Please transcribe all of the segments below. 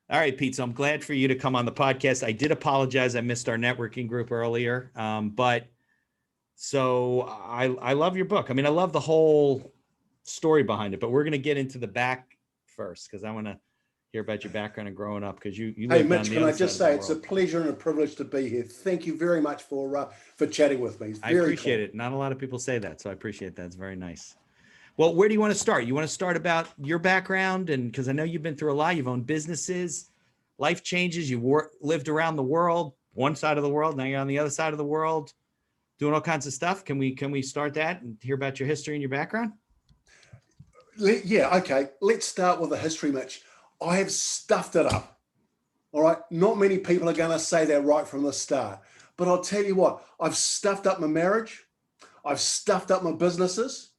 All right, Pete. So I'm glad for you to come on the podcast. I did apologize. I missed our networking group earlier. But so I love your book. I mean, I love the whole story behind it, but we're going to get into the back first because I want to hear about your background and growing up because you Hey, lived on Mitch, the can other I side just of the say it's a world. pleasure and a privilege to be here. Thank you very much for chatting with me. It's I very appreciate it. Not a lot of people say that, so I appreciate that. It's very nice. Well, where do you want to start? You want to start about your background? And because I know you've been through a lot, you've owned businesses, life changes, lived around the world, one side of the world, now you're on the other side of the world, doing all kinds of stuff. Can we start that and hear about your history and your background? Yeah, okay. Let's start with the history, Mitch. I have stuffed it up. All right. Not many people are going to say that right from the start. But I'll tell you what, I've stuffed up my marriage. I've stuffed up my businesses.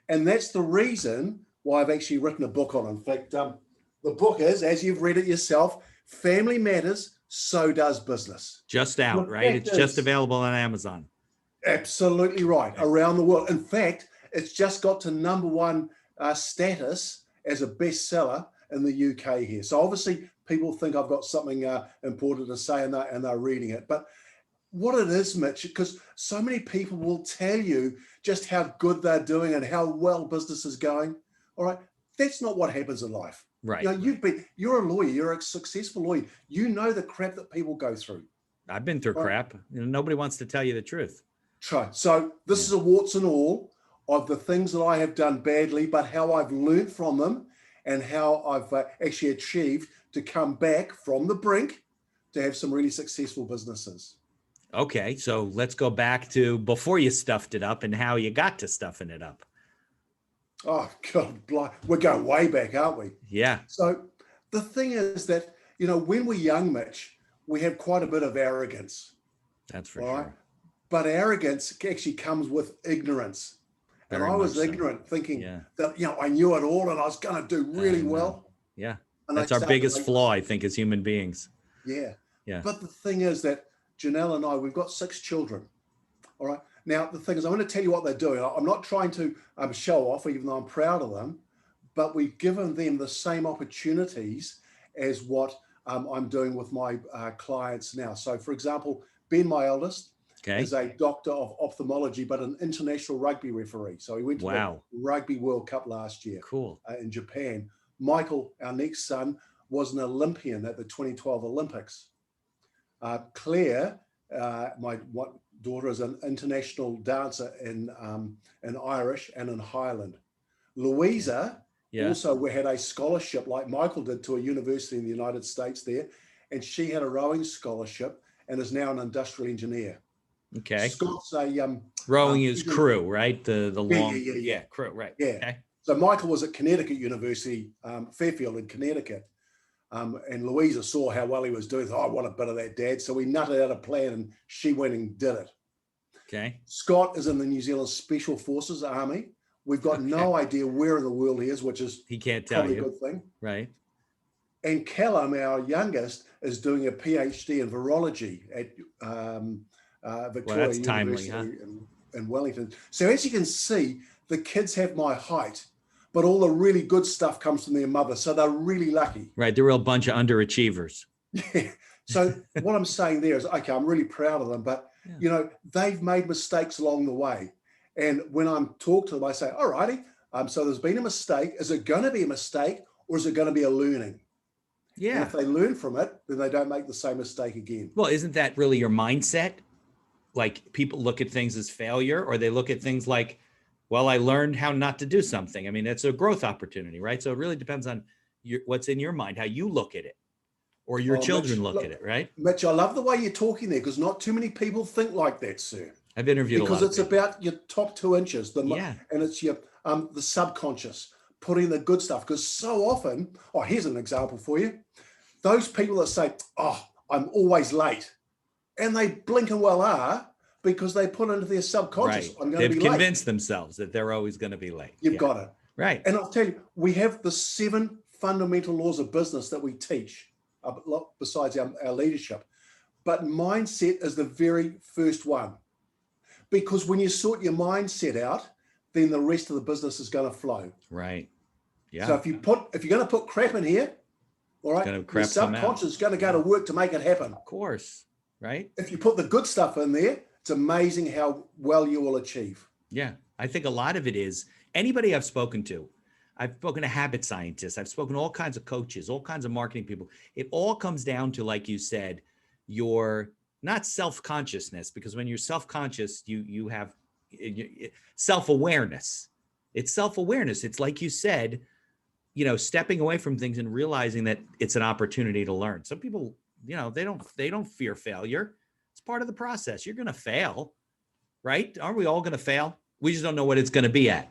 And that's the reason why I've actually written a book on it. In fact, the book is, as you've read it yourself, Family Matters, So Does Business. Just out, right? It's just available on Amazon. Absolutely right. Around the world. In fact, it's just got to #1 status as a bestseller in the UK here. So obviously people think I've got something important to say and they're reading it. But what it is, Mitch, because so many people will tell you just how good they're doing and how well business is going. All right. That's not what happens in life. Right. You know, you're a lawyer, you're a successful lawyer. You know the crap that people go through. I've been through crap. Nobody wants to tell you the truth. Try. So this is a warts and all of the things that I have done badly, but how I've learned from them and how I've actually achieved to come back from the brink to have some really successful businesses. Okay, so let's go back to before you stuffed it up and how you got to stuffing it up. Oh, God, we're going way back, aren't we? Yeah. So the thing is that, you know, when we're young, Mitch, we have quite a bit of arrogance. That's for sure. Right? But arrogance actually comes with ignorance. Very and I was ignorant, thinking that, you know, I knew it all and I was going to do really well. Yeah. And that's our biggest flaw, I think, as human beings. Yeah. Yeah. But the thing is that Janelle and I, we've got 6 children. All right. Now, the thing is, I'm going to tell you what they're doing. I'm not trying to show off, even though I'm proud of them, but we've given them the same opportunities as what I'm doing with my clients now. So, for example, Ben, my eldest, is a doctor of ophthalmology, but an international rugby referee. So he went to the Rugby World Cup last year in Japan. Michael, our next son, was an Olympian at the 2012 Olympics. Claire, my daughter, is an international dancer in Irish and in Highland. Louisa also had a scholarship like Michael did to a university in the United States there, and she had a rowing scholarship and is now an industrial engineer. Okay. Scott's a rowing is crew, right? The long crew, right? Yeah. Okay. So Michael was at Connecticut University, Fairfield in Connecticut. And Louisa saw how well he was doing. Thought, I want a bit of that, Dad. So we nutted out a plan and she went and did it. Okay. Scott is in the New Zealand Special Forces Army. We've got no idea where in the world he is, which is he can't tell you. A good thing. Right. And Callum, our youngest, is doing a PhD in virology at Victoria University in Wellington. So as you can see, the kids have my height, but all the really good stuff comes from their mother. So they're really lucky. Right. They're a real bunch of underachievers. Yeah. So what I'm saying there is, okay, I'm really proud of them, but you know, they've made mistakes along the way. And when I'm talking to them, I say, all righty, so there's been a mistake. Is it going to be a mistake or is it going to be a learning? Yeah. And if they learn from it, then they don't make the same mistake again. Well, isn't that really your mindset? Like people look at things as failure, or they look at things like, well, I learned how not to do something. I mean, it's a growth opportunity, right? So it really depends on what's in your mind, how you look at it, or your children look at it, right? Mitch, I love the way you're talking there, because not too many people think like that, sir. I've interviewed because a lot it's about your top 2 inches, and it's your the subconscious, putting the good stuff. Because so often, here's an example for you. Those people that say, I'm always late, and they blink and well are, because they put into their subconscious, right. I'm going to be late. They've convinced themselves that they're always going to be late. You've got it. Right. And I'll tell you, we have the 7 fundamental laws of business that we teach, besides our leadership. But mindset is the very first one. Because when you sort your mindset out, then the rest of the business is going to flow. Right. Yeah. So if you're going to put crap in here, All right. Your subconscious is going to go to work to make it happen. Of course. Right. If you put the good stuff in there, it's amazing how well you will achieve. Yeah. I think a lot of it is anybody I've spoken to. I've spoken to habit scientists. I've spoken to all kinds of coaches, all kinds of marketing people. It all comes down to, like you said, your not self-consciousness, because when you're self-conscious, you have self-awareness. It's self-awareness. It's like you said, stepping away from things and realizing that it's an opportunity to learn. Some people, they don't fear failure. It's part of the process. You're going to fail, right? Aren't we all going to fail? We just don't know what it's going to be at.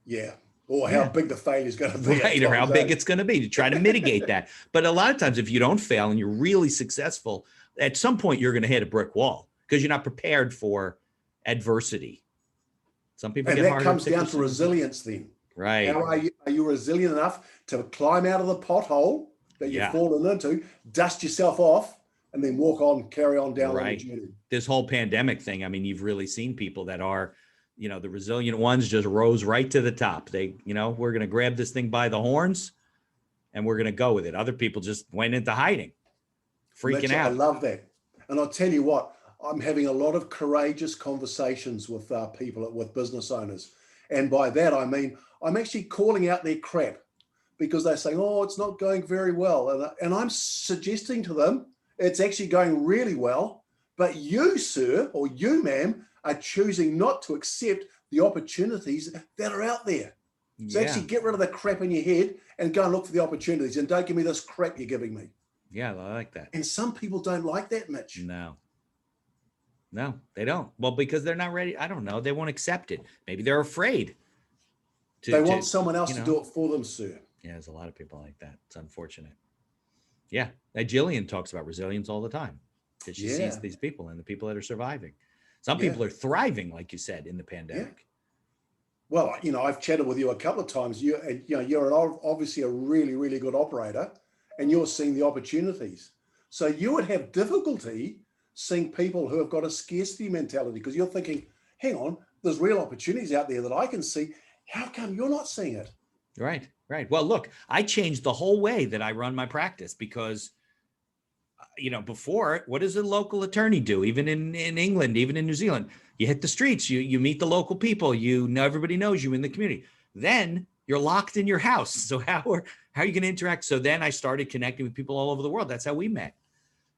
Yeah. Or how big the failure is going to be. Right. Or how big it's going to be, to try to mitigate that. But a lot of times, if you don't fail and you're really successful, at some point you're going to hit a brick wall because you're not prepared for adversity. Some people and that comes down to resilience then. Right. How are you resilient enough to climb out of the pothole that you've fallen into, dust yourself off, and then walk on, carry on down on the journey? This whole pandemic thing, I mean, you've really seen people that are, the resilient ones just rose right to the top. They, we're going to grab this thing by the horns and we're going to go with it. Other people just went into hiding, freaking out. I love that. And I'll tell you what, I'm having a lot of courageous conversations with people, with business owners. And by that, I mean, I'm actually calling out their crap because they're saying, oh, it's not going very well. And I'm suggesting to them, it's actually going really well. But you, sir, or you, ma'am, are choosing not to accept the opportunities that are out there. So actually get rid of the crap in your head and go and look for the opportunities, and don't give me this crap you're giving me. Yeah, I like that. And some people don't like that, Mitch. No, they don't. Well, because they're not ready. I don't know. They won't accept it. Maybe they're afraid. They want someone else to do it for them, sir. Yeah, there's a lot of people like that. It's unfortunate. Yeah. Jillian talks about resilience all the time because she sees these people and the people that are surviving. Some people are thriving, like you said, in the pandemic. Well, I've chatted with you a couple of times. You're obviously a really, really good operator, and you're seeing the opportunities. So you would have difficulty seeing people who have got a scarcity mentality because you're thinking, hang on, there's real opportunities out there that I can see. How come you're not seeing it? Right. Well, look, I changed the whole way that I run my practice because, before, what does a local attorney do? Even in England, even in New Zealand, you hit the streets, you meet the local people, everybody knows you in the community. Then you're locked in your house. So how are you going to interact? So then I started connecting with people all over the world. That's how we met.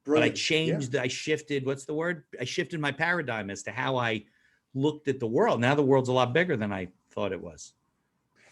Brilliant. But I changed, I shifted, what's the word? I shifted my paradigm as to how I looked at the world. Now the world's a lot bigger than I thought it was.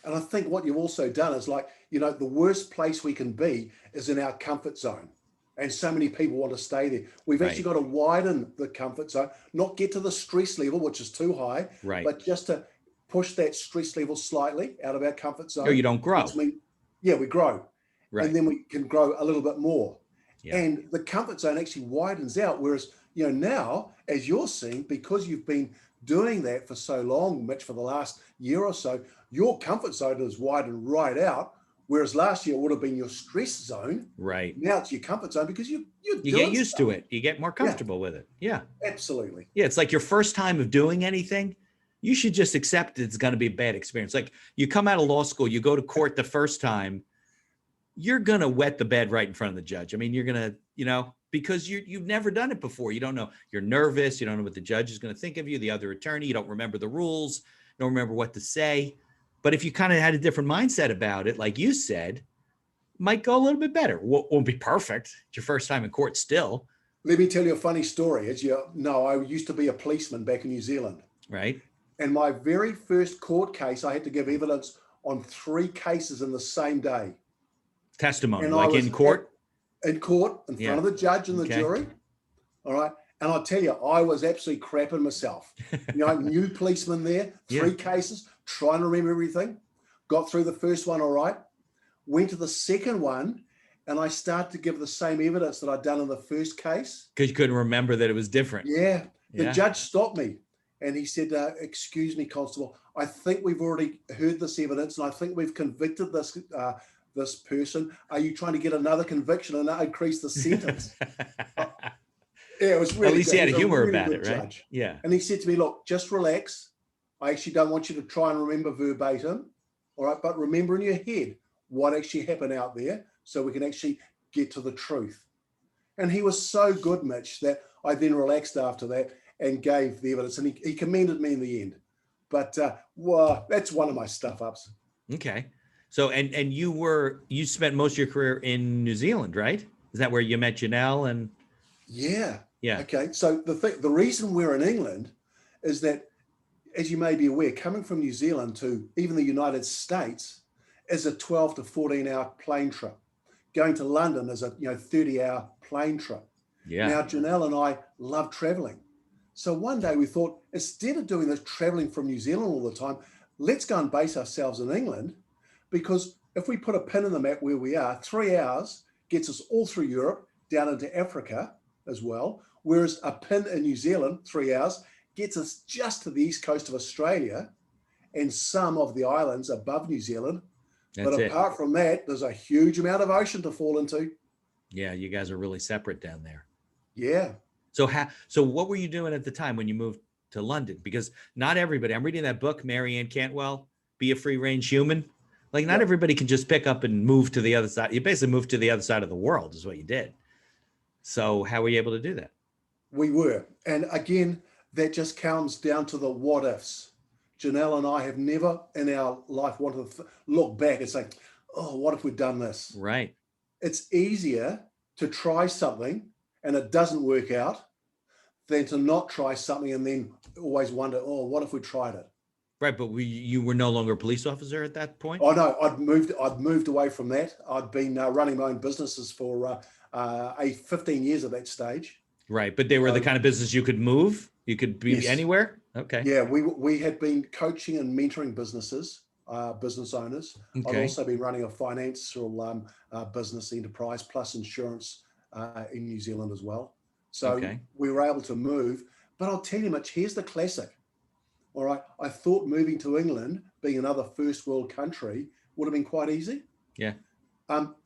And I think what you've also done is the worst place we can be is in our comfort zone. And so many people want to stay there. We've actually got to widen the comfort zone, not get to the stress level, which is too high, but just to push that stress level slightly out of our comfort zone. Or you don't grow. We grow. Right. And then we can grow a little bit more. Yeah. And the comfort zone actually widens out. Whereas, now, as you're seeing, because you've been doing that for so long, Mitch, for the last year or so, your comfort zone is widened right out. Whereas last year it would have been your stress zone. Right. Now it's your comfort zone because you get used to it. You get more comfortable with it. Yeah. Absolutely. Yeah. It's like your first time of doing anything. You should just accept it's going to be a bad experience. Like you come out of law school, you go to court the first time, you're going to wet the bed right in front of the judge. I mean, you're going to, because you've never done it before. You don't know. You're nervous. You don't know what the judge is going to think of you, the other attorney. You don't remember the rules. You don't remember what to say. But if you kind of had a different mindset about it, like you said, it might go a little bit better. Won't be perfect. It's your first time in court still. Let me tell you a funny story. As you know, I used to be a policeman back in New Zealand. Right. And my very first court case, I had to give evidence on 3 cases in the same day. Testimony, and like in court? In court, in front of the judge and the jury. All right. And I'll tell you, I was absolutely crapping myself. New policeman there, 3 cases, trying to remember everything. Got through the first one all right. Went to the second one, and I started to give the same evidence that I'd done in the first case. Because you couldn't remember that it was different. Yeah. The judge stopped me, and he said, excuse me, Constable, I think we've already heard this evidence, and I think we've convicted this person. Are you trying to get another conviction and increase the sentence? Yeah, it was really At least good. He had a humor really about it, right? Judge. Yeah. And he said to me, look, just relax. I actually don't want you to try and remember verbatim. All right. But remember in your head what actually happened out there so we can actually get to the truth. And he was so good, Mitch, that I then relaxed after that and gave the evidence, and he commended me in the end. But well, that's one of my stuff ups. Okay. So, and you spent most of your career in New Zealand, right? Is that where you met Janelle? And Yeah. yeah. Okay. So the reason we're in England is that, as you may be aware, coming from New Zealand to even the United States is a 12 to 14-hour plane trip. Going to London is a 30-hour plane trip. Yeah. Now, Janelle and I love traveling. So one day we thought, instead of doing this traveling from New Zealand all the time, let's go and base ourselves in England, because if we put a pin in the map where we are, 3 hours gets us all through Europe, down into Africa as well, whereas a pin in New Zealand, 3 hours, gets us just to the east coast of Australia and some of the islands above New Zealand. That's but apart from that, there's a huge amount of ocean to fall into. Yeah, you guys are really separate down there. Yeah. So what were you doing at the time when you moved to London? Because not everybody, I'm reading that book, Mary Ann Cantwell, Be a Free Range Human. Like not everybody can just pick up and move to the other side. You basically moved to the other side of the world is what you did. So how were you able to do that? We were. And again, that just comes down to the what ifs. Janelle and I have never in our life wanted to look back and say, oh, what if we'd done this? Right. It's easier to try something and it doesn't work out than to not try something and then always wonder, oh, what if we tried it? Right, but you were no longer a police officer at that point? Oh no, I'd moved away from that. I'd been running my own businesses for 15 years at that stage. Right, but they were the kind of business you could move? You could be anywhere? Okay. Yeah, we had been coaching and mentoring businesses, business owners. Okay. I'd also been running a financial business enterprise plus insurance in New Zealand as well. So we were able to move. But I'll tell you, Mitch, here's the classic. All right, I thought moving to England, being another first world country, would have been quite easy. Yeah.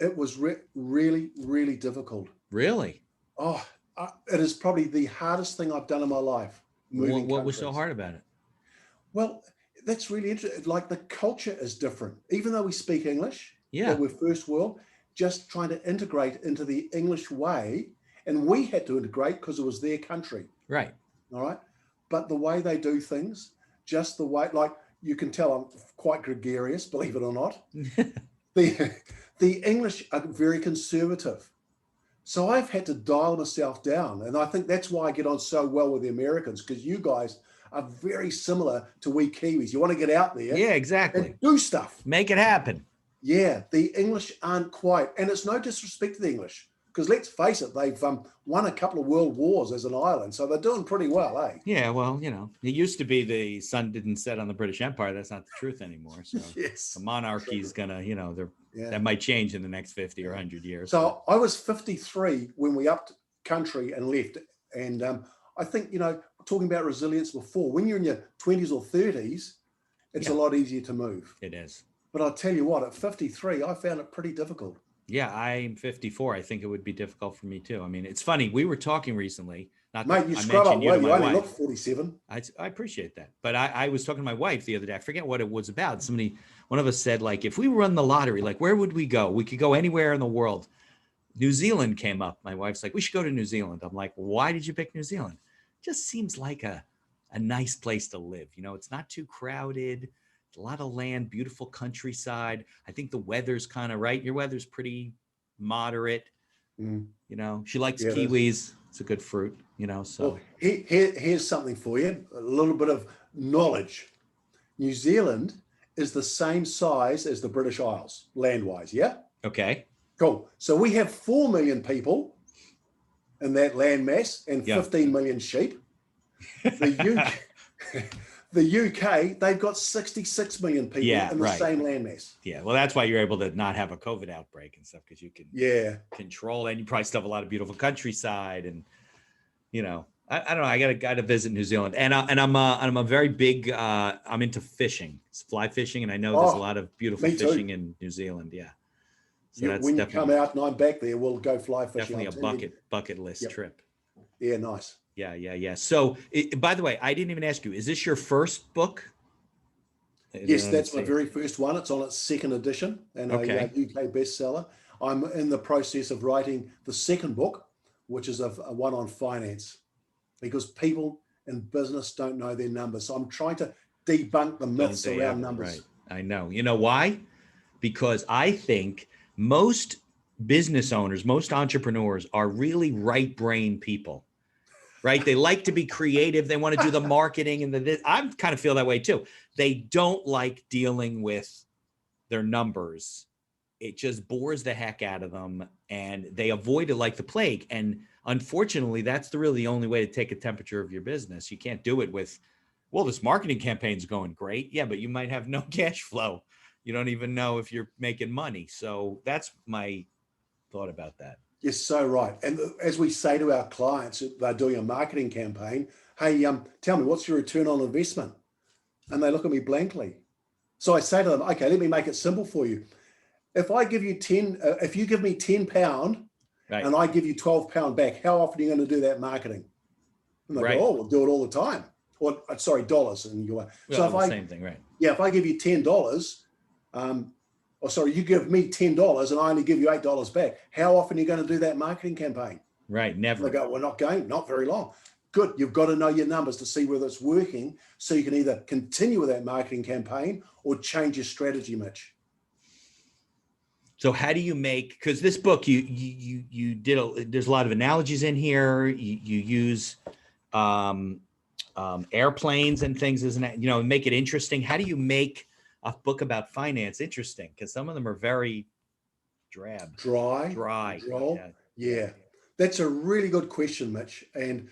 It was really, really difficult. Really? Oh, it is probably the hardest thing I've done in my life. What was so hard about it? Well, that's really interesting. Like the culture is different. Even though we speak English, we're first world, just trying to integrate into the English way. And we had to integrate because it was their country. Right. All right. But the way they do things, just the way, like you can tell I'm quite gregarious, believe it or not. The English are very conservative. So I've had to dial myself down. And I think that's why I get on so well with the Americans, because you guys are very similar to we Kiwis. You want to get out there. Yeah, exactly. And do stuff. Make it happen. Yeah, the English aren't quite. And it's no disrespect to the English, because let's face it, they've won a couple of world wars as an island. So they're doing pretty well, eh? Yeah, well, it used to be the sun didn't set on the British Empire. That's not the truth anymore. So yes. The monarchy's going to, that might change in the next 50 or 100 years. So I was 53 when we upped country and left. And I think, talking about resilience before, when you're in your 20s or 30s, it's a lot easier to move. It is. But I'll tell you what, at 53, I found it pretty difficult. Yeah, I'm 54. I think it would be difficult for me too. I mean, it's funny. We were talking recently. Mate, you scrub up well. You only look 47. I appreciate that. But I was talking to my wife the other day. I forget what it was about. One of us said, like, if we won the lottery, like, where would we go? We could go anywhere in the world. New Zealand came up. My wife's like, we should go to New Zealand. I'm like, why did you pick New Zealand? Just seems like a nice place to live. It's not too crowded. A lot of land, beautiful countryside. I think the weather's kind of right. Your weather's pretty moderate. She likes kiwis. It's a good fruit, so. Well, here's something for you. A little bit of knowledge. New Zealand is the same size as the British Isles, land-wise, yeah? Okay. Cool. So we have 4 million people in that land mass and 15 million sheep. The UK, they've got 66 million people in the same landmass. Yeah, well, that's why you're able to not have a COVID outbreak and stuff, because you can control, and you probably still have a lot of beautiful countryside, and I don't know. I got to visit New Zealand, and I'm a very big. I'm into fishing, fly fishing, and I know there's a lot of beautiful fishing in New Zealand. Yeah. So that's when you come out and I'm back there, we'll go fly fishing. Definitely a bucket list trip. Yeah, nice. Yeah. So, by the way, I didn't even ask you, is this your first book? Yes, that's my very first one. It's on its second edition and a UK bestseller. I'm in the process of writing the second book, which is a one on finance, because people in business don't know their numbers. So I'm trying to debunk the myths around numbers. Right. I know. You know why? Because I think most business owners, most entrepreneurs are really right brain people, right? They like to be creative. They want to do the marketing and I kind of feel that way too. They don't like dealing with their numbers. It just bores the heck out of them and they avoid it like the plague. And unfortunately, that's really the only way to take a temperature of your business. You can't do it with, well, this marketing campaign's going great. Yeah, but you might have no cash flow. You don't even know if you're making money. So that's my thought about that. You're so right. And as we say to our clients, they're doing a marketing campaign, hey, tell me, what's your return on investment? And they look at me blankly. So I say to them, okay, let me make it simple for you. If I give you if you give me £10 right. and I give you £12 back, how often are you going to do that marketing? And they right. go, oh, we'll do it all the time. Or sorry, dollars. And you so if same thing, right? Yeah, if I give you $10, or sorry, you give me $10 and I only give you $8 back, how often are you going to do that marketing campaign? Right, never. And they go, we're not going, not very long. Good, you've got to know your numbers to see whether it's working, so you can either continue with that marketing campaign or change your strategy, Mitch. So how do you make, because this book, you did, there's a lot of analogies in here. You use airplanes and things, isn't it? You know, make it interesting. How do you make a book about finance interesting? Because some of them are very drab. Dry. Yeah. That's a really good question, Mitch. And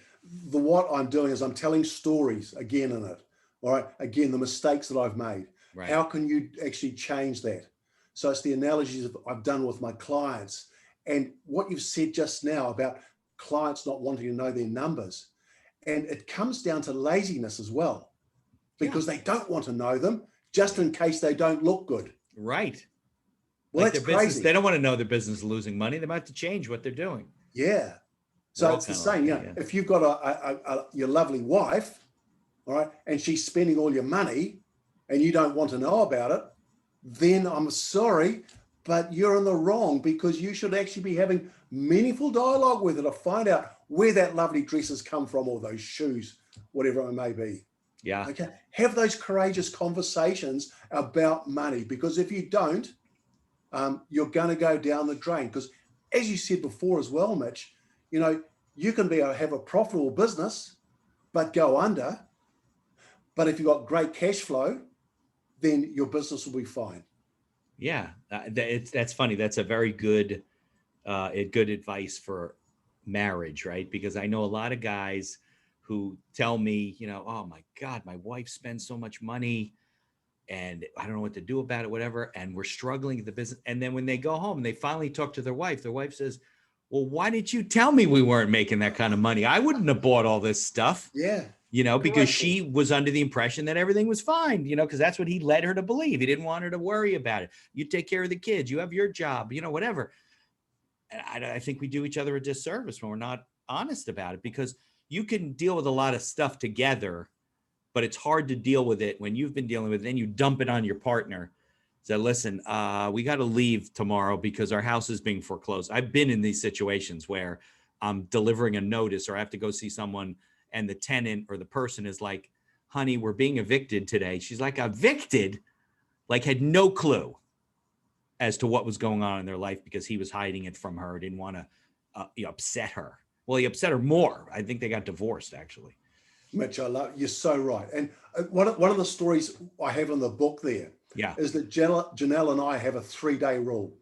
what I'm doing is I'm telling stories again in it. All right. Again, the mistakes that I've made. Right. How can you actually change that? So it's the analogies I've done with my clients. And what you've said just now about clients not wanting to know their numbers. And it comes down to laziness as well, because they don't want to know them just in case they don't look good. Right. Well, like that's their business, crazy. They don't want to know their business is losing money. They might have to change what they're doing. Yeah. So it's the same. Like if you've got your lovely wife, all right, and she's spending all your money and you don't want to know about it, then I'm sorry, but you're in the wrong, because you should actually be having meaningful dialogue with her to find out where that lovely dress has come from, or those shoes, whatever it may be. Yeah. Okay. Have those courageous conversations about money, because if you don't, you're going to go down the drain. Because as you said before as well, Mitch, you know, you can have a profitable business, but go under. But if you've got great cash flow, then your business will be fine. Yeah, that's funny. That's a very good advice for marriage, right? Because I know a lot of guys who tell me, you know, oh my God, my wife spends so much money and I don't know what to do about it, whatever. And we're struggling at the business. And then when they go home, they finally talk to their wife says, well, why didn't you tell me we weren't making that kind of money? I wouldn't have bought all this stuff. Yeah. You know, because she was under the impression that everything was fine, you know, because that's what he led her to believe. He didn't want her to worry about it. You take care of the kids, you have your job, you know, whatever. And I think we do each other a disservice when we're not honest about it, because you can deal with a lot of stuff together, but it's hard to deal with it when you've been dealing with it. Then you dump it on your partner. Say, listen, we got to leave tomorrow because our house is being foreclosed. I've been in these situations where I'm delivering a notice or I have to go see someone, and the tenant or the person is like, honey, we're being evicted today. She's like, evicted? Like had no clue as to what was going on in their life because he was hiding it from her, didn't want to upset her. Well, he upset her more. I think they got divorced, actually. Mitch, you're so right. And one of the stories I have in the book there is that Janelle and I have a 3-day rule.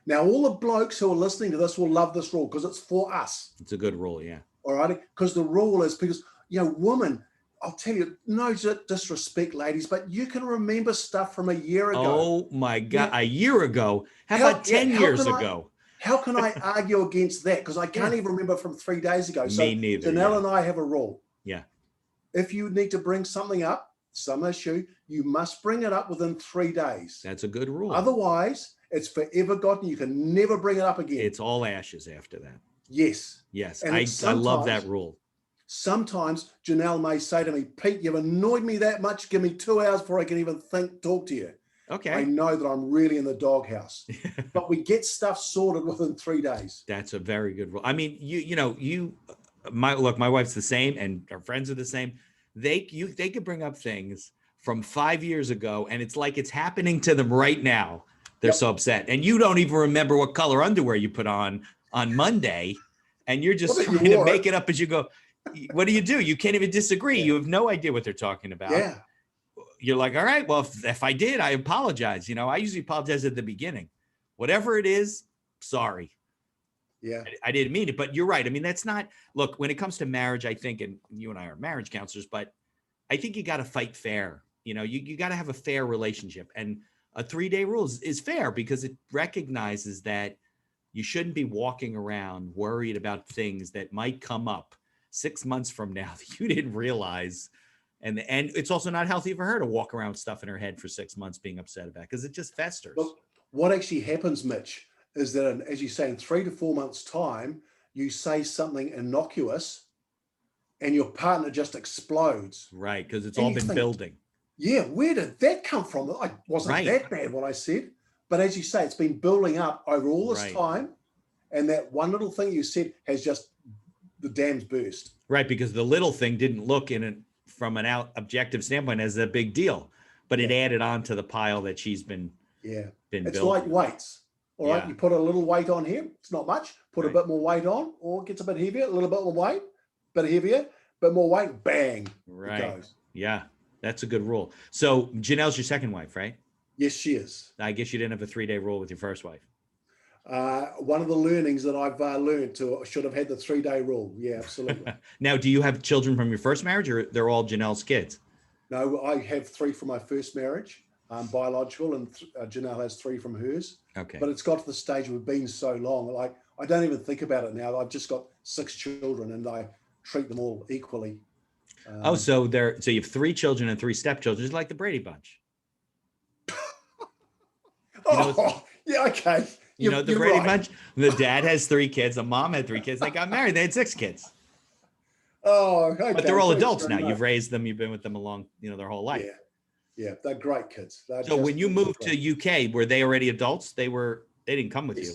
Now, all the blokes who are listening to this will love this rule because it's for us. It's a good rule, yeah. All right, because the rule is because, you know, women, I'll tell you, no disrespect, ladies, but you can remember stuff from a year ago. Oh my God, a year ago? How about 10 years ago? How can I argue against that? Because I can't even remember from 3 days ago. So Me neither. Janelle and I have a rule. Yeah. If you need to bring something up, some issue, you must bring it up within 3 days. That's a good rule. Otherwise, it's forever gone. You can never bring it up again. It's all ashes after that. Yes. Yes. I love that rule. Sometimes Janelle may say to me, Pete, you've annoyed me that much. Give me 2 hours before I can even talk to you. Okay. I know that I'm really in the doghouse. But we get stuff sorted within 3 days. That's a very good rule. I mean, my wife's the same, and our friends are the same. They could bring up things from 5 years ago, and it's like it's happening to them right now. They're so upset, and you don't even remember what color underwear you put on Monday, and you're just trying to make it up as you go. What do? You can't even disagree. You have no idea what they're talking about. Yeah. You're like, all right, well, if I did, I apologize. I usually apologize at the beginning. Whatever it is, sorry. Yeah. I didn't mean it, but you're right. I mean, that's not, look, when it comes to marriage, I think, and you and I are marriage counselors, but I think you got to fight fair. You got to have a fair relationship, and a 3-day rule is fair because it recognizes that you shouldn't be walking around worried about things that might come up 6 months from now that you didn't realize. And it's also not healthy for her to walk around with stuff in her head for 6 months being upset about, because it just festers. But what actually happens, Mitch, is that, as you say, in 3 to 4 months' time, you say something innocuous and your partner just explodes. Right, because it's all been building. Yeah, where did that come from? I wasn't that bad what I said. But as you say, it's been building up over all this time. And that one little thing you said has just, the dam's burst. Right, because the little thing didn't look from an objective standpoint as a big deal, but it added on to the pile that she's been it's building. Like weights. All right, you put a little weight on here. It's not much. Put a bit more weight on, or it gets a bit heavier, a little bit more weight, bit heavier, bit more weight, bang. Right. It goes. Yeah, that's a good rule. So Janelle's your second wife, right? Yes, she is. I guess you didn't have a 3-day rule with your first wife. One of the learnings that I've learned should have had the 3-day rule. Yeah, absolutely. Now, do you have children from your first marriage, or they're all Janelle's kids? No, I have 3 from my first marriage, biological, and Janelle has 3 from hers. Okay. But it's got to the stage we've been so long, like I don't even think about it now. I've just got 6 children and I treat them all equally. So you have 3 children and 3 stepchildren, just like the Brady Bunch. Yeah, okay. You know the Brady Bunch? The dad has 3 kids, the mom had 3 kids, they got married, they had 6 kids. Oh, okay. But they're all adults now. You've raised them, you've been with them along, their whole life. Yeah, they're great kids. So when you moved to UK, were they already adults? They didn't come with you.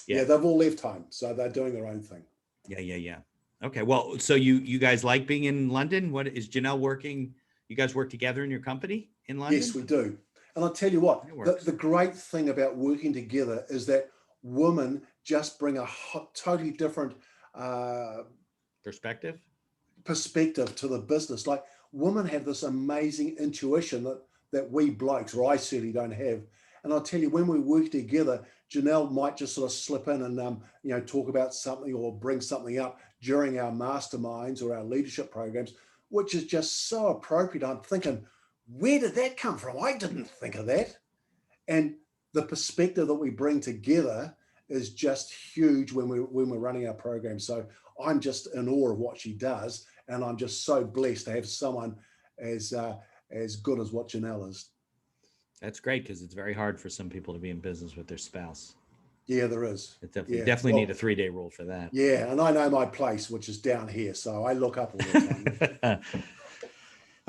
Yeah, they've all left home, so they're doing their own thing. Yeah. Okay, well, so you guys like being in London? What is Janelle working? You guys work together in your company in London? Yes, we do. And I'll tell you what, the great thing about working together is that women just bring a totally different perspective to the business. Like, women have this amazing intuition that we blokes, or I certainly don't have. And I'll tell you, when we work together, Janelle might just sort of slip in and talk about something or bring something up during our masterminds or our leadership programs, which is just so appropriate. I'm thinking, where did that come from? I didn't think of that. And the perspective that we bring together is just huge when we're running our program. So I'm just in awe of what she does, and I'm just so blessed to have someone as good as what Janelle is. That's great, because it's very hard for some people to be in business with their spouse. Yeah, there is. It definitely need a 3-day rule for that. Yeah, and I know my place, which is down here, so I look up all the time.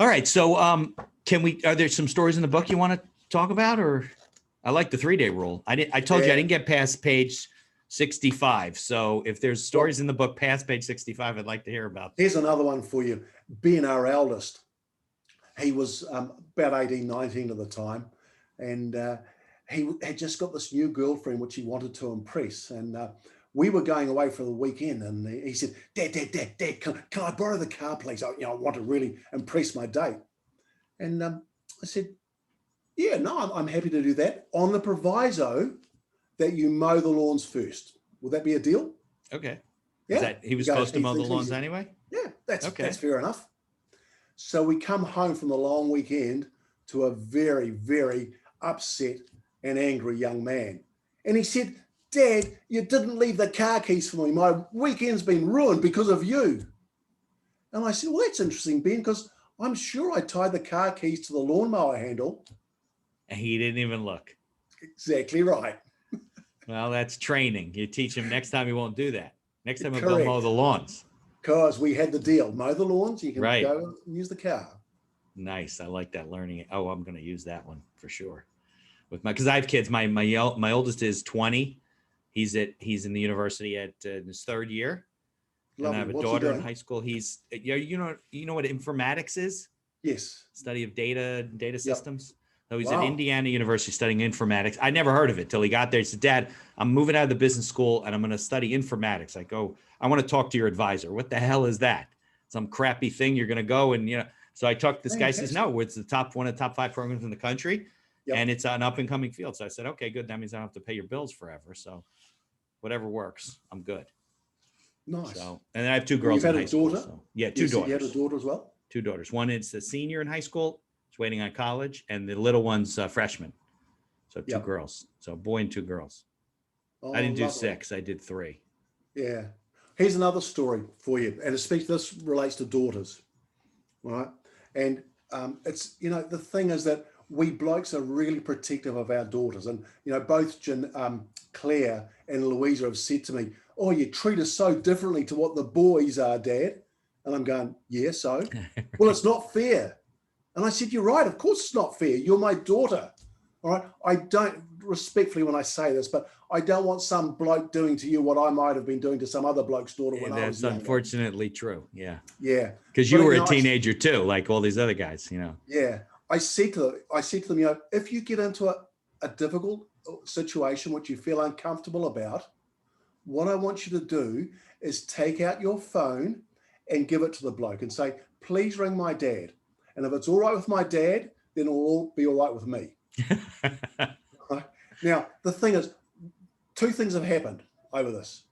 All right, so are there some stories in the book you want to talk about, or? I like the 3-day rule. I told you I didn't get past page 65. So if there's stories in the book past page 65, I'd like to hear about them. Here's another one for you. Ben, our eldest, he was about 18, 19 at the time. And he had just got this new girlfriend, which he wanted to impress. And we were going away for the weekend. And he said, Dad, can I borrow the car, please? I want to really impress my date. And I said, yeah, no, I'm happy to do that on the proviso that you mow the lawns first. Would that be a deal? Okay. Yeah. He was supposed to mow the lawns anyway? Yeah, that's fair enough. So we come home from the long weekend to a very, very upset and angry young man. And he said, Dad, you didn't leave the car keys for me. My weekend's been ruined because of you. And I said, well, that's interesting, Ben, because I'm sure I tied the car keys to the lawnmower handle. And he didn't even look. Exactly right. Well, that's training. You teach him next time he won't do that. Next time he'll go mow the lawns. Because we had the deal. Mow the lawns, you can go and use the car. Nice. I like that learning. Oh, I'm going to use that one for sure. with because I have kids. My oldest is 20. He's in the university at his third year. Lovely. And I have a What's he daughter in doing? high school. He's you know what informatics is? Yes. Study of data systems. So he's at Indiana University studying informatics. I never heard of it till he got there. He said, Dad, I'm moving out of the business school and I'm going to study informatics. I go, I want to talk to your advisor. What the hell is that? Some crappy thing you're going to go and, so I talked, this guy says, no, it's one of the top 5 programs in the country. Yep. And it's an up and coming field. So I said, okay, good. That means I don't have to pay your bills forever. So whatever works, I'm good. Nice. So, and then I have 2 girls in high school. So, yeah, 2 daughters. You had a daughter as well? 2 daughters. One is a senior in high school. She's waiting on college, and the little one's a freshman. So 2 girls. So a boy and 2 girls. I didn't do 6. I did 3. Yeah. Here's another story for you, and especially this relates to daughters, right? And it's the thing is that we blokes are really protective of our daughters, and both Claire and Louisa have said to me, "Oh, you treat us so differently to what the boys are, Dad." And I'm going, "Yeah, so." Well, it's not fair. And I said, "You're right. Of course it's not fair. You're my daughter. All right. I don't, respectfully when I say this, but I don't want some bloke doing to you what I might have been doing to some other bloke's daughter when I was younger." That's unfortunately true. Yeah. Yeah. Because you were a teenager too, like all these other guys, Yeah. I said to them, if you get into a difficult situation which you feel uncomfortable about, what I want you to do is take out your phone and give it to the bloke and say, "Please ring my dad. And if it's all right with my dad, then it'll all be all right with me." Right? Now, the thing is, 2 things have happened over this.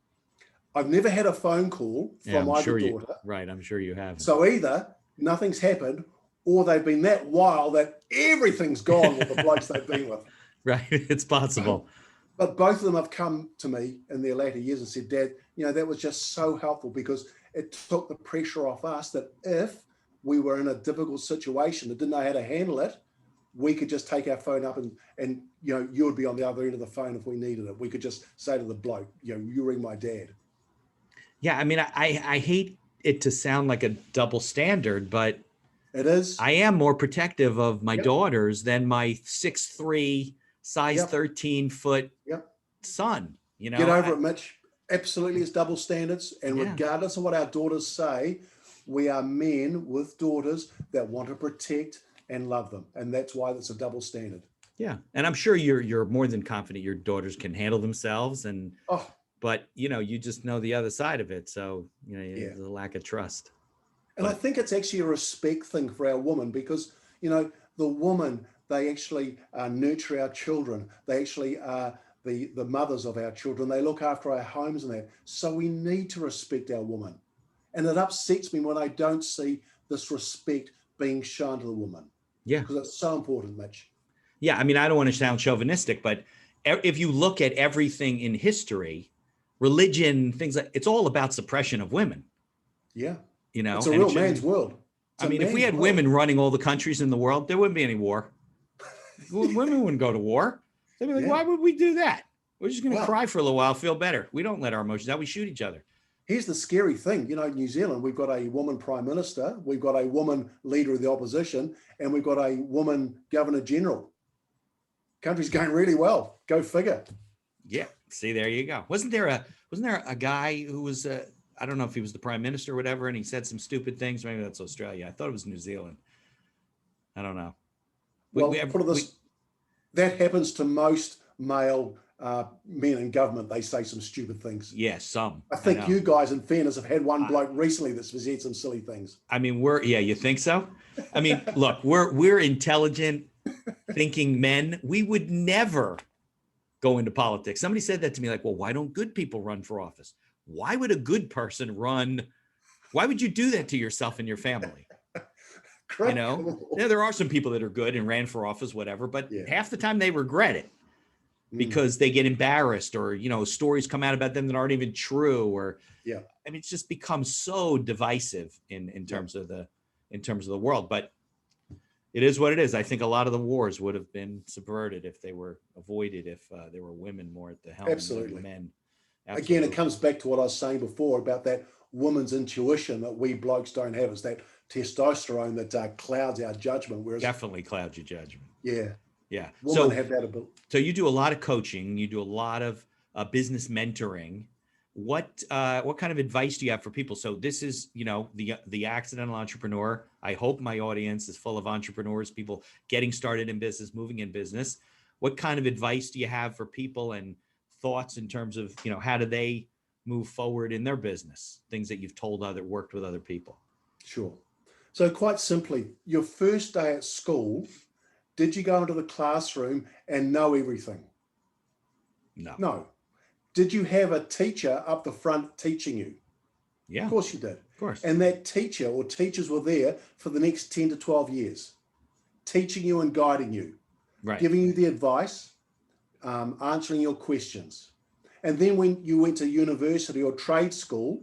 I've never had a phone call from either daughter. Right, I'm sure you have. So either nothing's happened or they've been that wild that everything's gone with the blokes they've been with. Right, it's possible. But both of them have come to me in their later years and said, "Dad, that was just so helpful because it took the pressure off us that if we were in a difficult situation that didn't know how to handle it, we could just take our phone up and you would be on the other end of the phone if we needed it. We could just say to the bloke, you ring my dad." Yeah, I mean, I hate it to sound like a double standard, but it is. I am more protective of my daughters than my 6'3", size 13-foot son. Get over it, Mitch. Absolutely, it's double standards. And regardless of what our daughters say, we are men with daughters that want to protect and love them. And that's why it's a double standard. Yeah. And I'm sure you're more than confident your daughters can handle themselves. And but you just know the other side of it. So there's a lack of trust. And I think it's actually a respect thing for our woman because the woman, they actually nurture our children. They actually are the mothers of our children. They look after our homes and that. So we need to respect our woman. And it upsets me when I don't see this respect being shown to the woman. Yeah. Because it's so important, Mitch. Yeah. I mean, I don't want to sound chauvinistic, but if you look at everything in history, religion, things like it's all about suppression of women. Yeah. It's a real man's world. If we had women running all the countries in the world, there wouldn't be any war. Women wouldn't go to war. They'd be like, why would we do that? We're just going to cry for a little while, feel better. We don't let our emotions out. We shoot each other. Here's the scary thing. New Zealand, we've got a woman prime minister, we've got a woman leader of the opposition, and we've got a woman governor general. Country's going really well. Go figure. Yeah. See, there you go. Wasn't there a guy who was I don't know if he was the prime minister or whatever, and he said some stupid things. Maybe that's Australia. I thought it was New Zealand. I don't know. That happens to most male men in government. They say some stupid things. Yes, some. I think you guys, in fairness, have had one bloke recently that's said some silly things. I mean, you think so? I mean, look, we're intelligent, thinking men. We would never go into politics. Somebody said that to me, like, well, why don't good people run for office? Why would a good person run? Why would you do that to yourself and your family? There are some people that are good and ran for office, whatever, but half the time they regret it because they get embarrassed or, stories come out about them that aren't even true or, I mean, it's just become so divisive in terms of the world, but it is what it is. I think a lot of the wars would have been subverted if they were avoided, if there were women more at the helm than men. Absolutely. Again, it comes back to what I was saying before about that woman's intuition that we blokes don't have. It's that testosterone that clouds our judgment. Definitely clouds your judgment. Yeah. Yeah. Women have that ability. So you do a lot of coaching. You do a lot of business mentoring. What kind of advice do you have for people? So this is, the accidental entrepreneur. I hope my audience is full of entrepreneurs, people getting started in business, moving in business. What kind of advice do you have for people and thoughts in terms of, how do they move forward in their business? Things that you've worked with other people. Sure. So quite simply, your first day at school, did you go into the classroom and know everything? No. Did you have a teacher up the front teaching you? Yeah. Of course you did. Of course. And that teacher or teachers were there for the next 10 to 12 years, teaching you and guiding you, right, giving you the advice, answering your questions. And then when you went to university or trade school,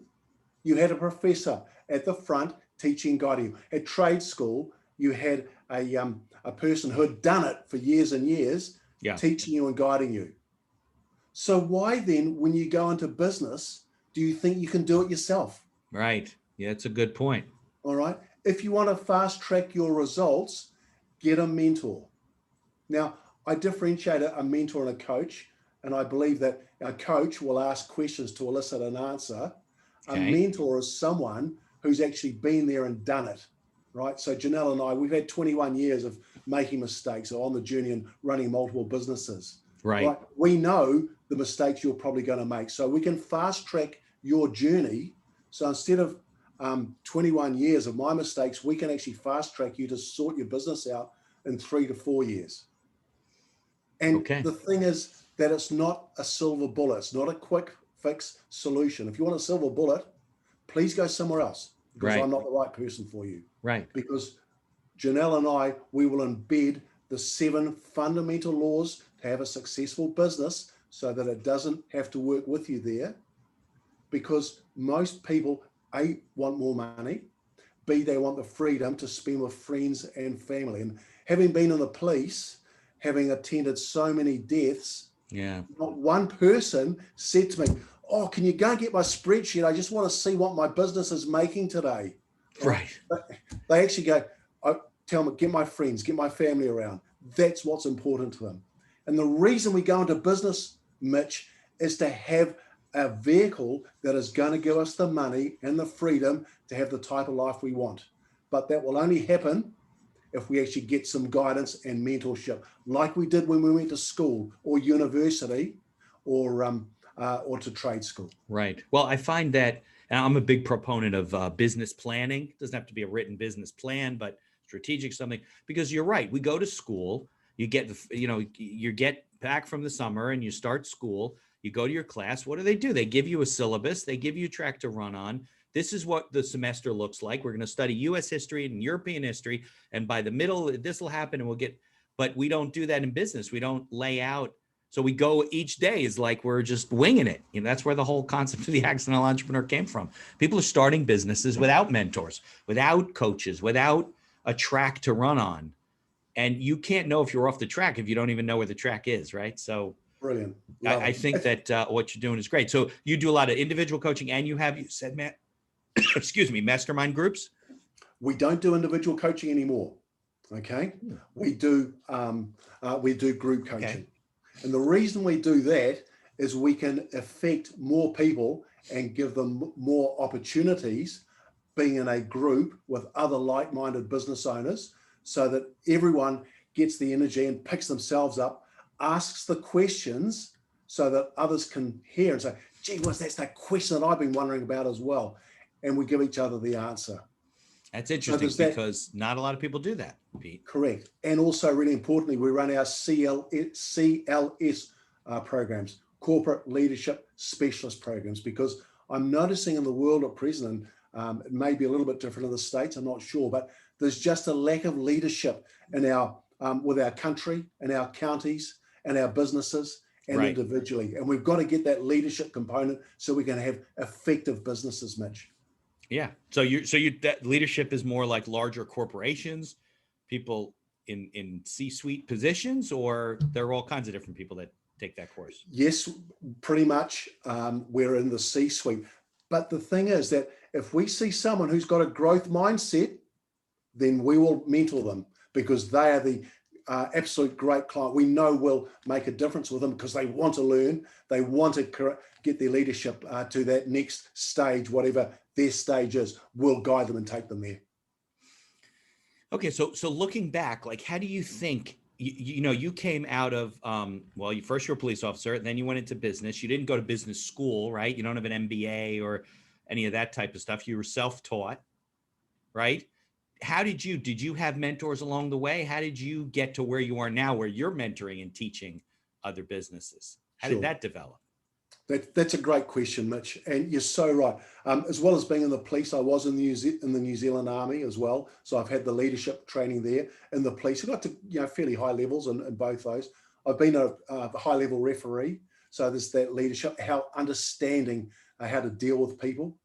you had a professor at the front teaching and guiding you. At trade school, you had a person who had done it for years and years, teaching you and guiding you. So why then, when you go into business, do you think you can do it yourself? Right. Yeah, it's a good point. All right. If you want to fast track your results, get a mentor. Now, I differentiate a mentor and a coach, and I believe that a coach will ask questions to elicit an answer. Okay. A mentor is someone who's actually been there and done it, right? So Janelle and I, we've had 21 years of making mistakes on the journey and running multiple businesses. Right? We know the mistakes you're probably going to make. So we can fast track your journey. So instead of 21 years of my mistakes, we can actually fast track you to sort your business out in 3 to 4 years. And the thing is that it's not a silver bullet. It's not a quick fix solution. If you want a silver bullet, please go somewhere else, because I'm not the right person for you. Right. Because Janelle and I, we will embed the 7 fundamental laws to have a successful business so that it doesn't have to work with you there. Because most people, A, want more money, B, they want the freedom to spend with friends and family. And having been in the police, having attended so many deaths, not one person said to me, "Oh, can you go and get my spreadsheet? I just want to see what my business is making today." Right. They actually go, "I tell them, get my friends, get my family around." That's what's important to them. And the reason we go into business, Mitch, is to have a vehicle that is going to give us the money and the freedom to have the type of life we want. But that will only happen if we actually get some guidance and mentorship, like we did when we went to school or university or to trade school. Right. Well, I find that, and I'm a big proponent of business planning. It doesn't have to be a written business plan, but strategic something, because you're right. We go to school, you get back from the summer and you start school, you go to your class. What do? They give you a syllabus. They give you a track to run on. This is what the semester looks like. We're going to study U.S. history and European history. And by the middle, this will happen and but we don't do that in business. We don't lay out. So we go each day is like we're just winging it. That's where the whole concept of the accidental entrepreneur came from. People are starting businesses without mentors, without coaches, without a track to run on. And you can't know if you're off the track if you don't even know where the track is, right? So brilliant. I think that what you're doing is great. So you do a lot of individual coaching, and you said, Matt, excuse me, mastermind groups? We don't do individual coaching anymore. Okay. We do group coaching. Okay. And the reason we do that is we can affect more people and give them more opportunities being in a group with other like-minded business owners, so that everyone gets the energy and picks themselves up, asks the questions so that others can hear and say, "Gee whiz, that's that question that I've been wondering about as well." And we give each other the answer. That's interesting, because not a lot of people do that, Pete. Correct. And also, really importantly, we run our C.L.S programs, corporate leadership specialist programs, because I'm noticing in the world at present, and it may be a little bit different in the States, I'm not sure, but there's just a lack of leadership in with our country and our counties and our businesses and individually. And we've got to get that leadership component so we can have effective businesses, Mitch. Yeah. So that leadership is more like larger corporations, people in C-suite positions, or there are all kinds of different people that take that course? Yes, pretty much. We're in the C-suite. But the thing is that if we see someone who's got a growth mindset, then we will mentor them, because they are the absolute great client we know will make a difference with them because they want to learn, they want to get their leadership to that next stage, whatever their stage is, we'll guide them and take them there. Okay, so looking back, like, how do you think you came out of well, you first you're a police officer, and then you went into business. You didn't go to business school, right? You don't have an MBA or any of that type of stuff. You were self-taught, right? How did you have mentors along the way? How did you get to where you are now, where you're mentoring and teaching other businesses? How did that develop? That's a great question, Mitch, and you're so right. As well as being in the police, I was in the New Zealand Army as well, so I've had the leadership training there in the police. I got to fairly high levels in both those. I've been a high level referee, so there's that leadership, how understanding how to deal with people.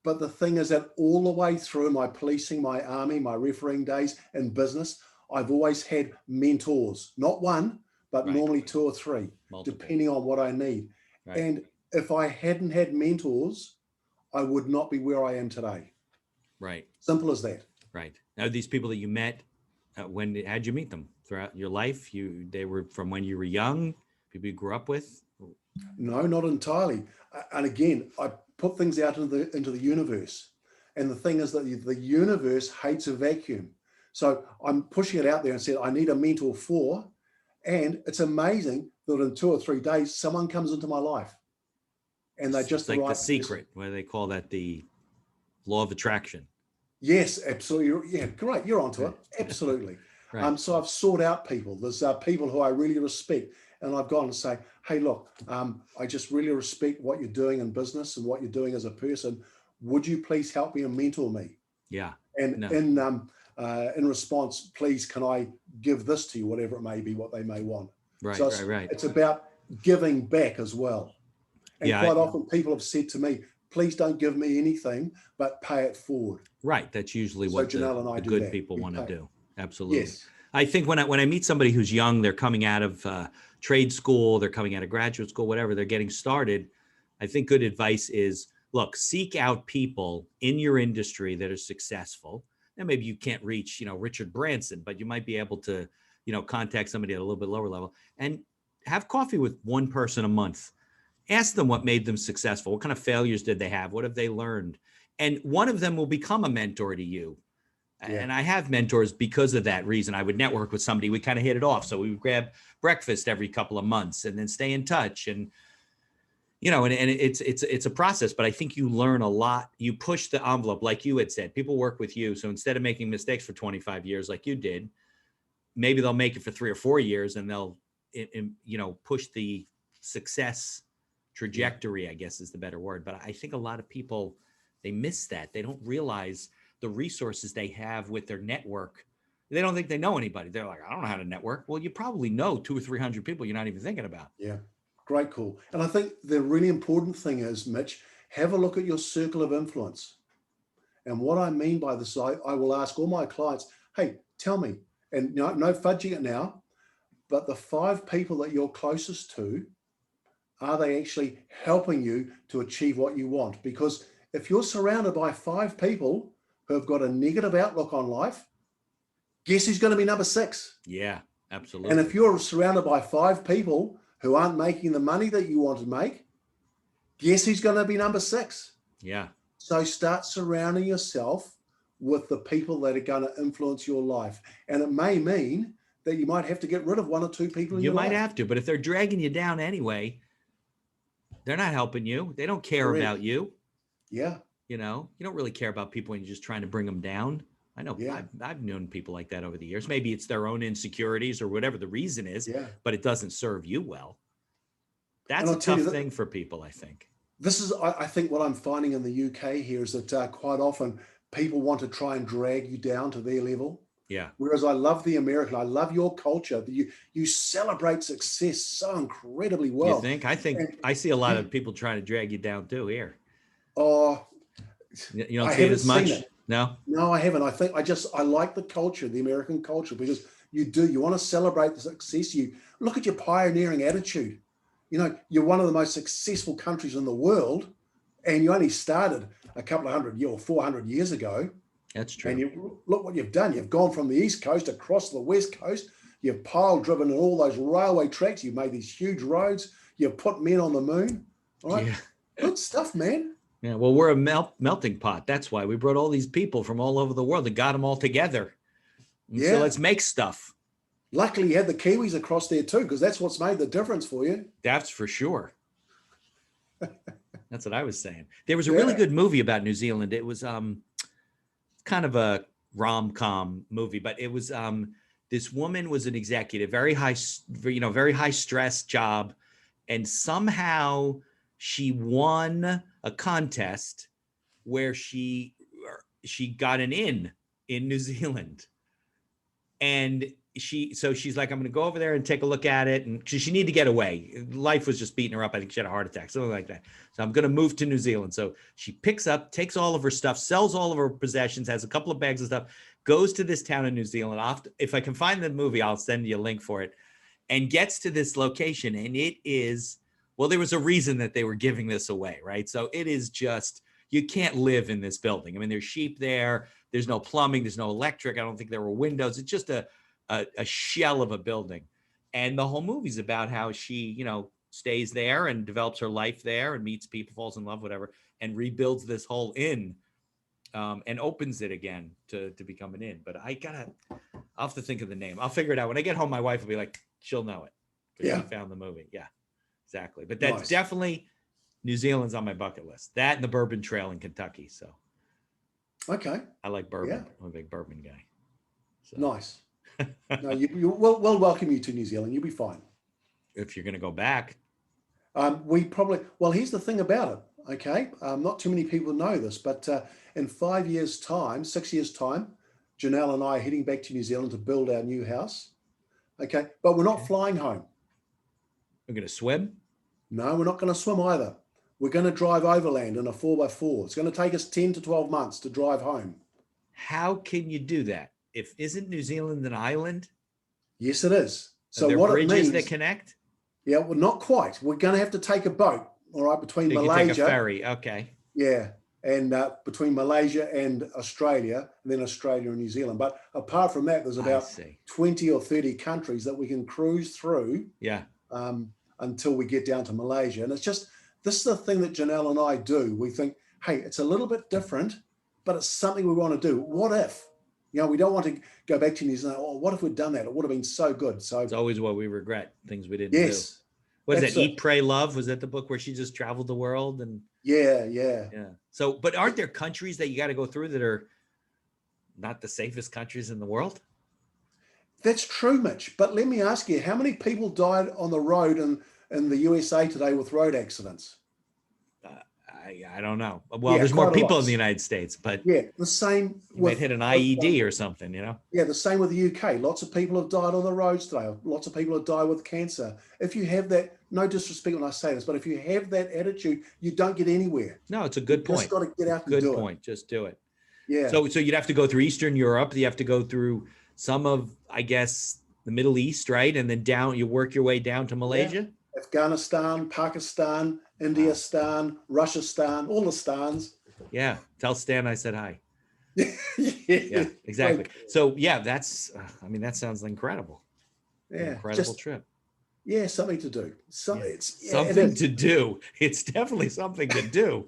But the thing is that all the way through my policing, my army, my refereeing days in business, I've always had mentors, not one, but normally 2 or 3, depending on what I need. Right. And if I hadn't had mentors, I would not be where I am today. Right. Simple as that. Right. Now, these people that you met, how'd you meet them throughout your life? They were from when you were young, people you grew up with? No, not entirely. And again, I put things out into the universe. And the thing is that the universe hates a vacuum. So I'm pushing it out there and said, I need a mentor for, and it's amazing that in 2 or 3 days, someone comes into my life and they're just like the secret, where they call that the law of attraction. Yes, absolutely. Yeah, great. You're onto it. Absolutely. Right. So I've sought out people. There's people who I really respect, and I've gone and say, hey, look, I just really respect what you're doing in business and what you're doing as a person. Would you please help me and mentor me? Yeah. And in response, please, can I give this to you, whatever it may be, what they may want. Right, so right. It's about giving back as well. And quite often people have said to me, please don't give me anything, but pay it forward. Right. That's usually what Janelle and I the good people want to do. Absolutely. Yes. I think when I meet somebody who's young, they're coming out of trade school, they're coming out of graduate school, whatever, they're getting started. I think good advice is, look, seek out people in your industry that are successful. And maybe you can't reach, Richard Branson, but you might be able to, contact somebody at a little bit lower level and have coffee with one person a month. Ask them what made them successful. What kind of failures did they have? What have they learned? And one of them will become a mentor to you. Yeah. And I have mentors because of that reason. I would network with somebody. We kind of hit it off. So we would grab breakfast every couple of months and then stay in touch. And, and it's a process, but I think you learn a lot. You push the envelope, like you had said. People work with you. So instead of making mistakes for 25 years like you did, maybe they'll make it for 3 or 4 years and they'll, push the success trajectory, I guess is the better word. But I think a lot of people, they miss that. They don't realize the resources they have with their network. They don't think they know anybody. They're like, I don't know how to network. Well, you probably know 200 or 300 people you're not even thinking about. Yeah, great call. And I think the really important thing is, Mitch, have a look at your circle of influence. And what I mean by this, I will ask all my clients, hey, tell me, and no fudging it now, but the 5 people that you're closest to, are they actually helping you to achieve what you want? Because if you're surrounded by 5 people who have got a negative outlook on life, guess who's going to be number 6? Yeah, absolutely. And if you're surrounded by 5 people who aren't making the money that you want to make, guess who's going to be number 6? Yeah. So start surrounding yourself with the people that are going to influence your life. And it may mean that you might have to get rid of 1 or 2 people in your life. You might have to, but if they're dragging you down anyway, they're not helping you. They don't care about you. Yeah. You don't really care about people when you're just trying to bring them down. I know. Yeah. I've known people like that over the years. Maybe it's their own insecurities or whatever the reason is, but it doesn't serve you well. That's a tough thing for people, I think. This is, I think what I'm finding in the UK here is that quite often people want to try and drag you down to their level. Yeah. Whereas I love the American, I love your culture. You celebrate success so incredibly well. You think? I see a lot of people trying to drag you down too here. Oh, you don't see it as much? No, I haven't. I like the culture, the American culture, because you want to celebrate the success. You look at your pioneering attitude. You're one of the most successful countries in the world, and you only started a couple of 100 years or 400 years ago. That's true. And look what you've done. You've gone from the East Coast across the West Coast. You've pile driven in all those railway tracks. You've made these huge roads. You've put men on the moon. All right. Yeah. Good stuff, man. Yeah. Well, we're a melting pot. That's why we brought all these people from all over the world and got them all together. And so let's make stuff. Luckily, you had the Kiwis across there too, because that's what's made the difference for you. That's for sure. That's what I was saying. There was a really good movie about New Zealand. It was kind of a rom-com movie, but it was this woman was an executive, very high stress job, and somehow she won a contest where she got an in New Zealand. And she's like, I'm going to go over there and take a look at it. And she needed to get away. Life was just beating her up. I think she had a heart attack, something like that. So I'm going to move to New Zealand. So she picks up, takes all of her stuff, sells all of her possessions, has a couple of bags of stuff, goes to this town in New Zealand. If I can find the movie, I'll send you a link for it, and gets to this location. And it is, well, there was a reason that they were giving this away, right? So it is just, you can't live in this building. I mean, there's sheep there. There's no plumbing. There's no electric. I don't think there were windows. It's just a shell of a building. And the whole movie's about how she, stays there and develops her life there and meets people, falls in love, whatever, and rebuilds this whole inn and opens it again to become an inn. But I'll have to think of the name. I'll figure it out. When I get home, my wife will be like, she'll know it. Yeah. She found the movie. Yeah, exactly. But that's definitely New Zealand's on my bucket list. That and the Bourbon Trail in Kentucky. So. Okay. I like bourbon. Yeah. I'm a big bourbon guy. So. Nice. No, we'll welcome you to New Zealand. You'll be fine. If you're going to go back. Here's the thing about it. Okay. Not too many people know this, but in 6 years' time, Janelle and I are heading back to New Zealand to build our new house. Okay. But we're not flying home. We're going to swim? No, we're not going to swim either. We're going to drive overland in a 4x4. It's going to take us 10 to 12 months to drive home. How can you do that? Isn't New Zealand an island? Yes, it is. So what bridges it means, that connect? Yeah, well, not quite. We're going to have to take a boat, all right, between Malaysia. Take a ferry, okay. Yeah, and between Malaysia and Australia, and then Australia and New Zealand. But apart from that, there's about 20 or 30 countries that we can cruise through. Yeah. Until we get down to Malaysia. And it's just, this is the thing that Janelle and I do. We think, hey, it's a little bit different, but it's something we want to do. What if? We don't want to go back to New Zealand. Oh, what if we'd done that? It would have been so good. So it's always what we regret, things we didn't do. What is that? Eat, Pray, Love? Was that the book where she just traveled the world? And Yeah. So, but aren't there countries that you got to go through that are not the safest countries in the world? That's true, Mitch. But let me ask you, how many people died on the road in the USA today with road accidents? I don't know. Well, there's more people in the United States, but the same. You might hit an IED or something, Yeah, the same with the UK. Lots of people have died on the roads today. Lots of people have died with cancer. If you have that, no disrespect when I say this, but if you have that attitude, you don't get anywhere. No, it's a good point. Just got to get out and do it. Good point. Just do it. Yeah. So you'd have to go through Eastern Europe. You have to go through some of, I guess, the Middle East, right? And then you work your way down to Malaysia. Yeah. Afghanistan, Pakistan, India, Stan, Russia, Stan, all the Stans. Yeah. Tell Stan I said hi. Yeah, exactly. So that sounds incredible. Yeah. Incredible trip. Yeah. Something to do. It's something to do. It's definitely something to do.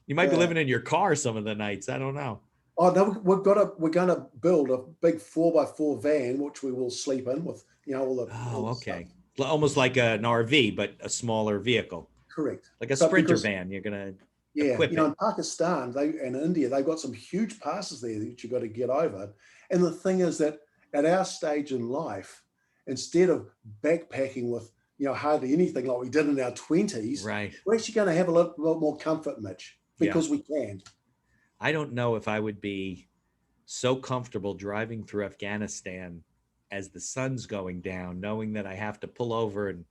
You might be living in your car some of the nights. I don't know. Oh no, we're going to build a big 4x4 van, which we will sleep in with, all the. Oh, okay. Stuff. Almost like an RV, but a smaller vehicle. Correct. Like a Sprinter van. You're going to equip it. In Pakistan and India, they've got some huge passes there that you've got to get over. And the thing is that at our stage in life, instead of backpacking with, hardly anything like we did in our 20s, right, we're actually going to have a lot more comfort, Mitch, because we can. I don't know if I would be so comfortable driving through Afghanistan as the sun's going down, knowing that I have to pull over and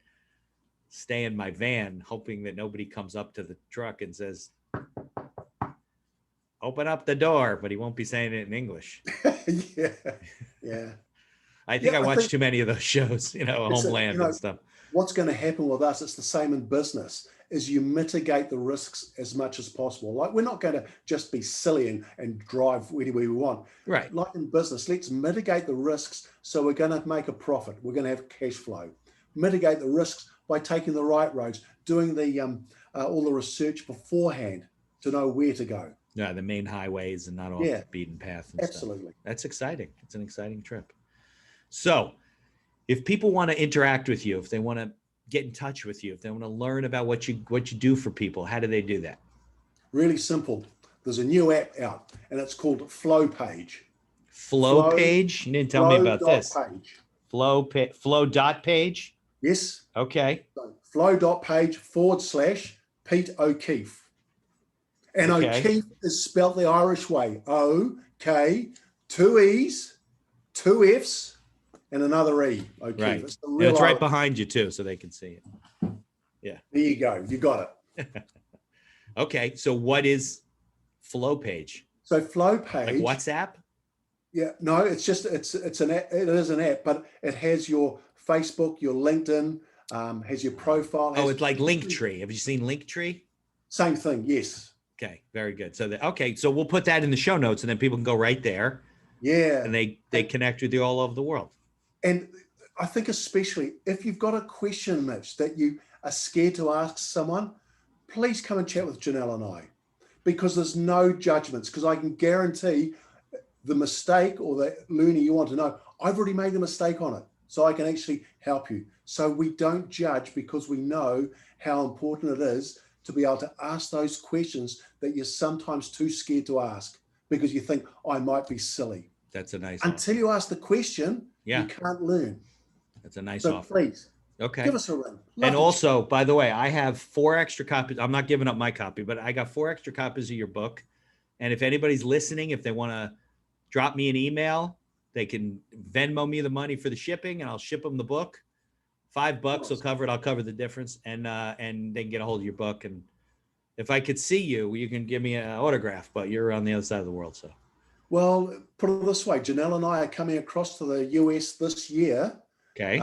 stay in my van, hoping that nobody comes up to the truck and says, open up the door, but he won't be saying it in English. Yeah. I think I watched too many of those shows, Homeland and stuff. What's going to happen with us, it's the same in business. is you mitigate the risks as much as possible. Like, we're not going to just be silly and drive where we want. Right. Like in business, let's mitigate the risks so we're going to make a profit. We're going to have cash flow. Mitigate the risks by taking the right roads, doing the all the research beforehand to know where to go. Yeah, the main highways and not off the beaten path. And absolutely. Stuff. That's exciting. It's an exciting trip. So if people want to interact with you, if they want to get in touch with you, if they want to learn about what you do for people, how do they do that? Really simple. There's a new app out and it's called Flow Page. Flow Page? You didn't tell me about this. Page. Flow dot page? Yes. Okay. So flow.page / Pete O'Keefe. And O'Keefe is spelled the Irish way. O-K, 2 E's, 2 F's, and another E. O'Keefe. Right. It's right behind you too, so they can see it. Yeah. There you go. You got it. Okay. So what is Flow Page? So Flow Page. Like WhatsApp? Yeah. No, it's just, it's an app. It is an app, but it has your Facebook, your LinkedIn, has your profile. Oh, it's like Linktree. Have you seen Linktree? Same thing. Yes. Okay, very good. So so we'll put that in the show notes, and then people can go right there. Yeah, and they connect with you all over the world. And I think especially if you've got a question, Mitch, that you are scared to ask someone, please come and chat with Janelle and I, because there's no judgments. Because I can guarantee the mistake or the learning you want to know, I've already made the mistake on it, so I can actually help you. So we don't judge, because we know how important it is to be able to ask those questions that you're sometimes too scared to ask because you think, I might be silly. That's a nice Until you ask the question, you can't learn. That's a nice offer. So please, give us a ring. And also, by the way, I have 4 extra copies. I'm not giving up my copy, but I got 4 extra copies of your book. And if anybody's listening, if they want to drop me an email, they can Venmo me the money for the shipping, and I'll ship them the book. $5 will cover it. I'll cover the difference, and they can get a hold of your book. And if I could see you, you can give me an autograph, but you're on the other side of the world. So, well, put it this way: Janelle and I are coming across to the US this year. Okay.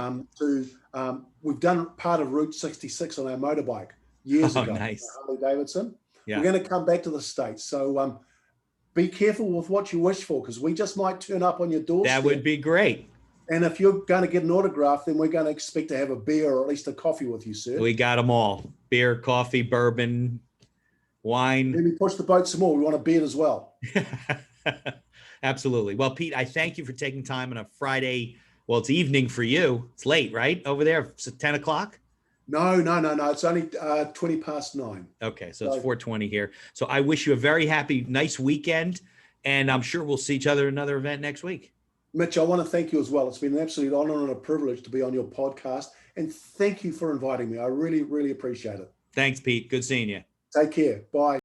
We've done part of Route 66 on our motorbike years ago. Nice. Harley Davidson. Yeah. We're going to come back to the States, so be careful with what you wish for, because we just might turn up on your doorstep. That would be great. And if you're going to get an autograph, then we're going to expect to have a beer or at least a coffee with you, sir. We got them all: beer, coffee, bourbon, wine. Maybe push the boat some more. We want a beer as well. Absolutely. Well, Pete, I thank you for taking time on a Friday. Well, it's evening for you. It's late, right? Over there, it's 10 o'clock? No. It's only 20 past 9. Okay, so it's 4:20 here. So I wish you a very happy, nice weekend, and I'm sure we'll see each other at another event next week. Mitch, I want to thank you as well. It's been an absolute honor and a privilege to be on your podcast, and thank you for inviting me. I really, really appreciate it. Thanks, Pete. Good seeing you. Take care. Bye.